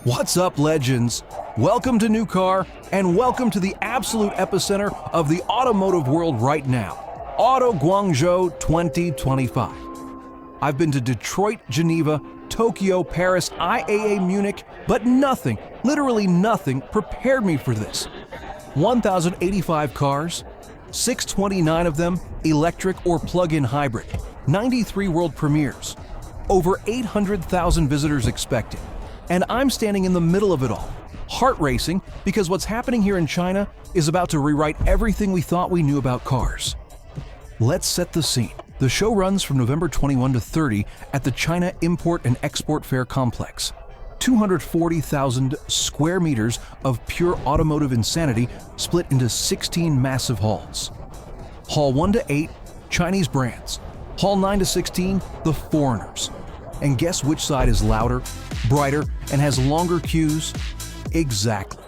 What's up, legends? Welcome to New Car, and welcome to the absolute epicenter of the automotive world right now, Auto Guangzhou 2025. I've been to Detroit, Geneva, Tokyo, Paris, IAA Munich, but nothing, literally nothing, prepared me for this. 1,085 cars, 629 of them electric or plug-in hybrid, 93 world premieres, over 800,000 visitors expected. And I'm standing in the middle of it all, heart racing, because what's happening here in China is about to rewrite everything we thought we knew about cars. Let's set the scene. The show runs from November 21 to 30 at the China Import and Export Fair Complex. 240,000 square meters of pure automotive insanity split into 16 massive halls. Hall 1 to 8, Chinese brands. Hall 9 to 16, the foreigners. And guess which side is louder, brighter, and has longer queues? Exactly.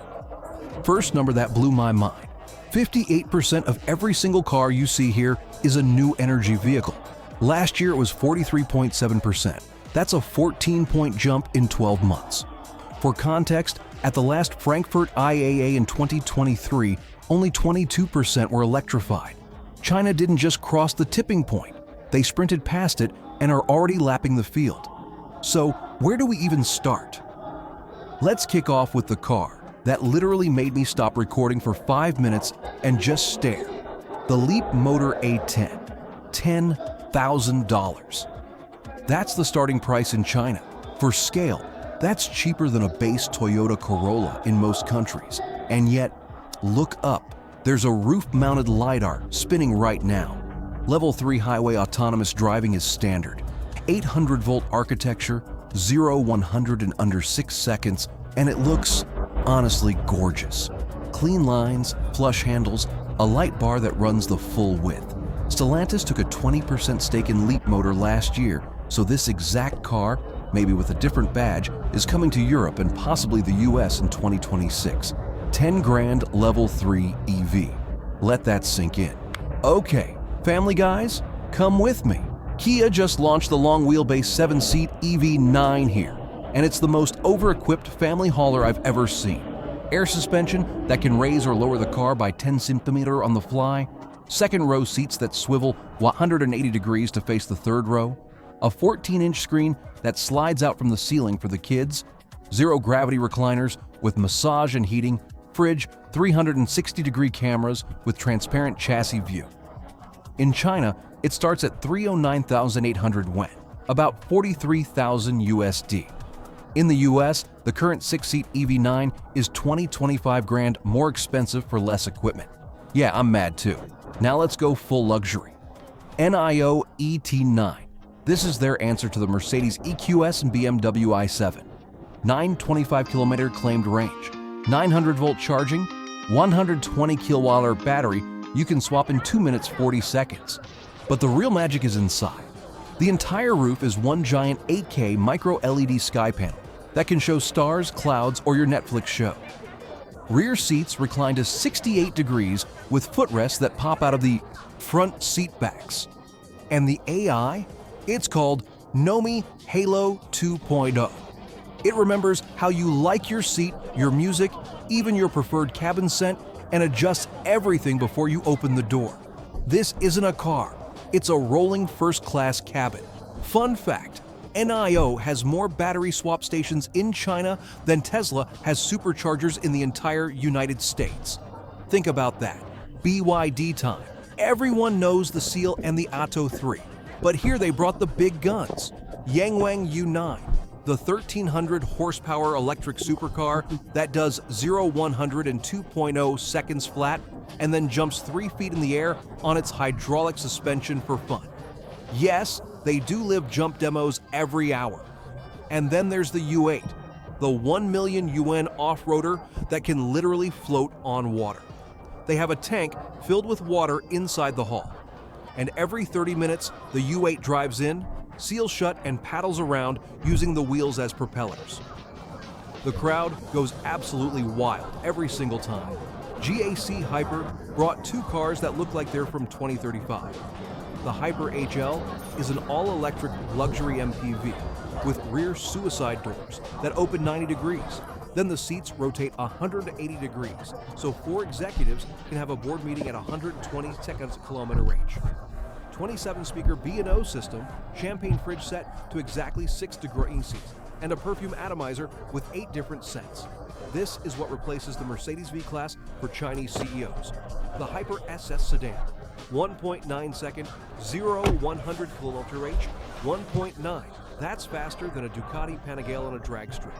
First number that blew my mind. 58% of every single car you see here is a new energy vehicle. Last year it was 43.7%. That's a 14-point jump in 12 months. For context, at the last Frankfurt IAA in 2023, only 22% were electrified. China didn't just cross the tipping point. They sprinted past it and are already lapping the field. So, where do we even start? Let's kick off with the car that literally made me stop recording for 5 minutes and just stare. The Leapmotor A10, $10,000. That's the starting price in China. For scale, that's cheaper than a base Toyota Corolla in most countries. And yet, look up. There's a roof-mounted LIDAR spinning right now. Level 3 highway autonomous driving is standard. 800-volt architecture, 0-100 in under 6 seconds, and it looks, honestly, gorgeous. Clean lines, flush handles, a light bar that runs the full width. Stellantis took a 20% stake in Leapmotor last year, so this exact car, maybe with a different badge, is coming to Europe and possibly the US in 2026. 10 grand level 3 EV. Let that sink in. Okay, family guys, come with me. Kia just launched the long wheelbase 7-seat EV9 here, and it's the most over-equipped family hauler I've ever seen. Air suspension that can raise or lower the car by 10 centimeters on the fly, second row seats that swivel 180 degrees to face the third row, a 14-inch screen that slides out from the ceiling for the kids, zero-gravity recliners with massage and heating, fridge, 360-degree cameras with transparent chassis view. In China, it starts at 309,800 yuan, about 43,000 USD. In the US, the current 6-seat EV9 is 25 grand more expensive for less equipment. Yeah, I'm mad too. Now let's go full luxury. NIO ET9. This is their answer to the Mercedes EQS and BMW i7. 925-kilometer claimed range, 900-volt charging, 120 kilowatt-hour battery you can swap in 2 minutes 40 seconds. But the real magic is inside. The entire roof is one giant 8K micro LED sky panel that can show stars, clouds, or your Netflix show. Rear seats recline to 68 degrees with footrests that pop out of the front seat backs. And the AI? It's called Autonomy Halo 2.0. It remembers how you like your seat, your music, even your preferred cabin scent, and adjusts everything before you open the door. This isn't a car. It's a rolling first-class cabin. Fun fact, NIO has more battery swap stations in China than Tesla has superchargers in the entire United States. Think about that. BYD time. Everyone knows the Seal and the Atto 3. But here they brought the big guns. Yangwang U8, the 1,300 horsepower electric supercar that does 0-100 in 2.0 seconds flat and then jumps 3 feet in the air on its hydraulic suspension for fun. Yes, they do live jump demos every hour. And then there's the U8, the 1 million yuan off-roader that can literally float on water. They have a tank filled with water inside the hull. And every 30 minutes, the U8 drives in, seals shut, and paddles around using the wheels as propellers. The crowd goes absolutely wild every single time. GAC Hyper brought 2 cars that look like they're from 2035. The Hyper HL is an all-electric luxury MPV with rear suicide doors that open 90 degrees, Then the seats rotate 180 degrees, so 4 executives can have a board meeting at 120 seconds-kilometer range. 27-speaker B&O system, champagne fridge set to exactly 6 degrees, and a perfume atomizer with 8 different scents. This is what replaces the Mercedes V-Class for Chinese CEOs. The Hyper SS sedan, 1.9 second, 0-100 kilometer range, 1.9. That's faster than a Ducati Panigale on a drag strip.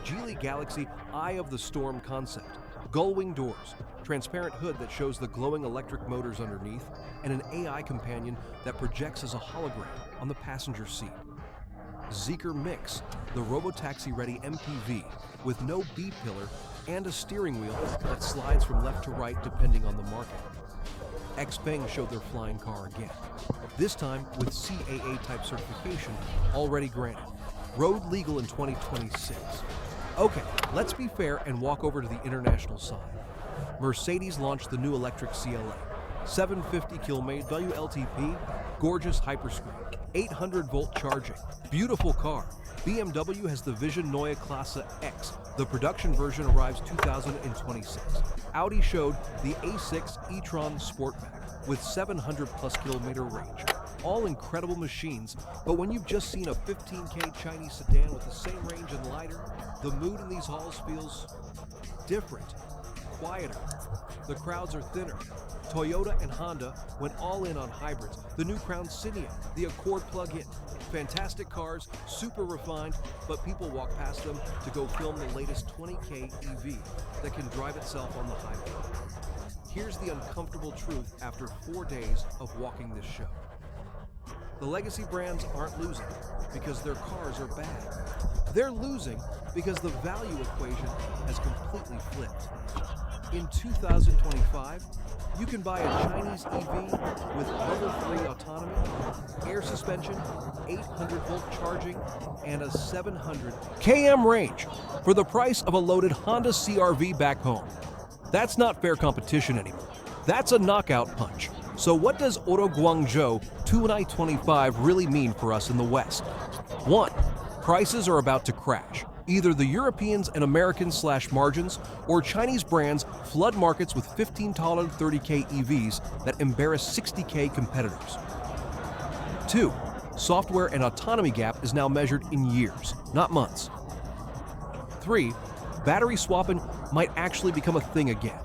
Geely Galaxy Eye of the Storm concept, gull-wing doors, transparent hood that shows the glowing electric motors underneath, and an AI companion that projects as a hologram on the passenger seat. Zeekr Mix, the robotaxi-ready MPV with no B-pillar and a steering wheel that slides from left to right depending on the market. XPeng showed their flying car again, this time with CAA type certification already granted, road legal in 2026. Okay, let's be fair and walk over to the international side. Mercedes launched the new electric CLA, 750 km WLTP, gorgeous hyperscreen, 800-volt charging, beautiful car. BMW has the Vision Neue Klasse X. The production version arrives 2026. Audi showed the A6 e-tron Sportback with 700-plus kilometer range. All incredible machines, but when you've just seen a 15K Chinese sedan with the same range and LIDAR, the mood in these halls feels different, quieter. The crowds are thinner. Toyota and Honda went all in on hybrids. The new Crown Signia, the Accord plug-in. Fantastic cars, super refined, but people walk past them to go film the latest 20K EV that can drive itself on the highway. Here's the uncomfortable truth after 4 days of walking this show. The legacy brands aren't losing because their cars are bad. They're losing because the value equation has completely flipped. In 2025, you can buy a Chinese EV with Level 3 autonomy, air suspension, 800-volt charging, and a 700 km range for the price of a loaded Honda CR-V back home. That's not fair competition anymore. That's a knockout punch. So what does Auto Guangzhou 2025 really mean for us in the West? 1. Prices are about to crash. Either the Europeans and Americans slash margins, or Chinese brands flood markets with 15-tolerant 30K EVs that embarrass 60K competitors. 2. Software and autonomy gap is now measured in years, not months. 3. Battery swapping might actually become a thing again.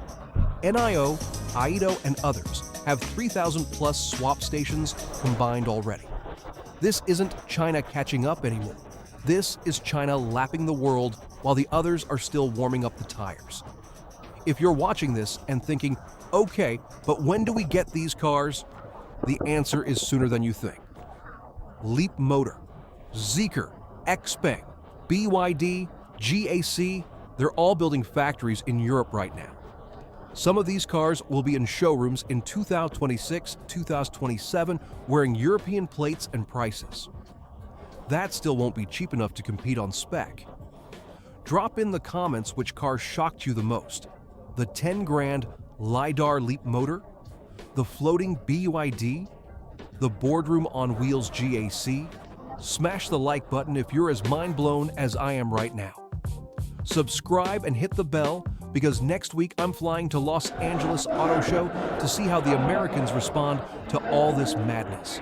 NIO, AIDO, and others have 3,000-plus swap stations combined already. This isn't China catching up anymore. This is China lapping the world while the others are still warming up the tires. If you're watching this and thinking, okay, but when do we get these cars? The answer is sooner than you think. Leapmotor, Zeekr, XPeng, BYD, GAC, they're all building factories in Europe right now. Some of these cars will be in showrooms in 2026, 2027, wearing European plates and prices. That still won't be cheap enough to compete on spec. Drop in the comments which car shocked you the most. The 10 grand LIDAR Leapmotor, the floating BYD, the boardroom on wheels GAC. Smash the like button if you're as mind blown as I am right now. Subscribe and hit the bell because next week I'm flying to Los Angeles Auto Show to see how the Americans respond to all this madness.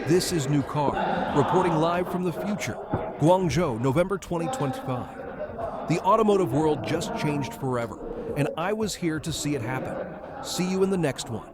This is New Car, reporting live from the future. Guangzhou, November 2025. The automotive world just changed forever, and I was here to see it happen. See you in the next one.